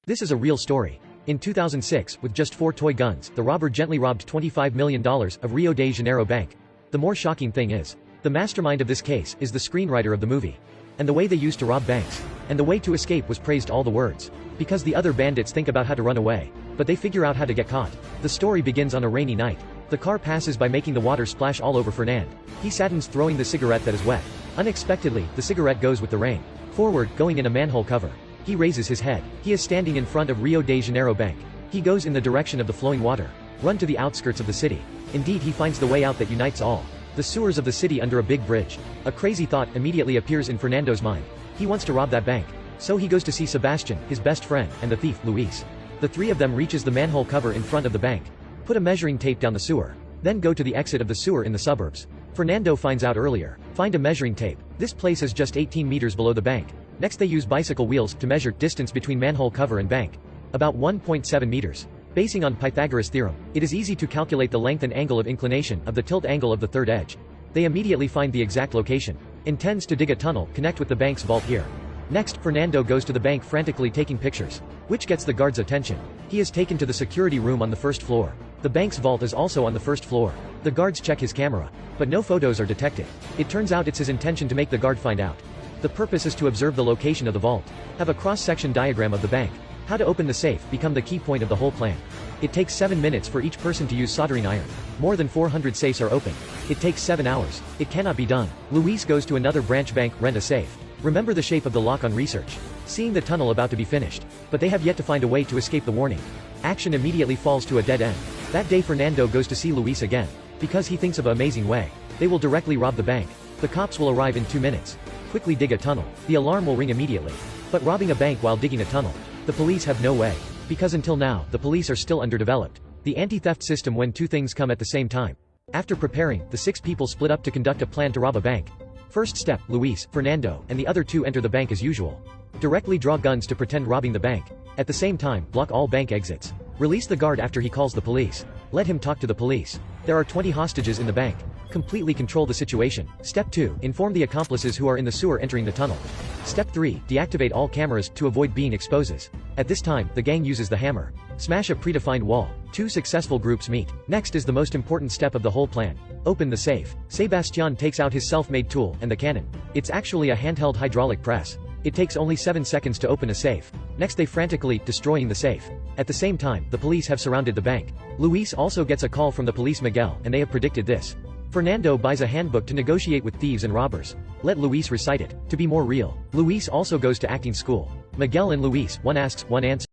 This is a real story. In 2006, with just 4 toy guns, the robber gently robbed $25 million of Rio de Janeiro bank. The more shocking thing is, the mastermind of this case is the screenwriter of the movie. And the way they used to rob banks. And the way to escape was praised all the words. Because the other bandits think about how to run away. But they figure out how to get caught. The story begins on a rainy night. The car passes by making the water splash all over Fernand. He saddens throwing the cigarette that is wet. Unexpectedly, the cigarette goes with the rain. Forward, going in a manhole cover. He raises his head. He is standing in front of Rio de Janeiro bank. He goes in the direction of the flowing water. Run to the outskirts of the city. Indeed, he finds the way out that unites all. The sewers of the city under a big bridge. A crazy thought immediately appears in Fernando's mind. He wants to rob that bank. So he goes to see Sebastian, his best friend, and the thief, Luis. The three of them reaches the manhole cover in front of the bank. Put a measuring tape down the sewer. Then go to the exit of the sewer in the suburbs. Fernando finds out earlier. Find a measuring tape. This place is just 18 meters below the bank. Next they use bicycle wheels to measure distance between manhole cover and bank. About 1.7 meters. Basing on Pythagoras theorem, it is easy to calculate the length and angle of inclination of the tilt angle of the third edge. They immediately find the exact location. Intends to dig a tunnel, connect with the bank's vault here. Next, Fernando goes to the bank frantically taking pictures, which gets the guard's attention. He is taken to the security room on the first floor. The bank's vault is also on the first floor. The guards check his camera, but no photos are detected. It turns out it's his intention to make the guard find out. The purpose is to observe the location of the vault. Have a cross-section diagram of the bank. How to open the safe become the key point of the whole plan. It takes 7 minutes for each person to use soldering iron. More than 400 safes are opened. It takes 7 hours. It cannot be done. Luis goes to another branch bank, rent a safe. Remember the shape of the lock on research. Seeing the tunnel about to be finished. But they have yet to find a way to escape the warning. Action immediately falls to a dead end. That day Fernando goes to see Luis again. Because he thinks of an amazing way. They will directly rob the bank. The cops will arrive in 2 minutes. Quickly dig a tunnel. The alarm will ring immediately. But robbing a bank while digging a tunnel. The police have no way. Because until now, the police are still underdeveloped. The anti-theft system when 2 things come at the same time. After preparing, the 6 people split up to conduct a plan to rob a bank. First step, Luis, Fernando, and the other 2 enter the bank as usual. Directly draw guns to pretend robbing the bank. At the same time, block all bank exits. Release the guard after he calls the police. Let him talk to the police. There are 20 hostages in the bank. Completely control the situation. Step 2, inform the accomplices who are in the sewer entering the tunnel. Step 3, deactivate all cameras to avoid being exposes. At this time, the gang uses the hammer. Smash a predefined wall. 2 successful groups meet. Next is the most important step of the whole plan. Open the safe. Sebastian takes out his self-made tool and the cannon. It's actually a handheld hydraulic press. It takes only 7 seconds to open a safe. Next they frantically destroying the safe. At the same time, the police have surrounded the bank. Luis also gets a call from the police Miguel and they have predicted this. Fernando buys a handbook to negotiate with thieves and robbers. Let Luis recite it. To be more real. Luis also goes to acting school. Miguel and Luis, one asks, one answers.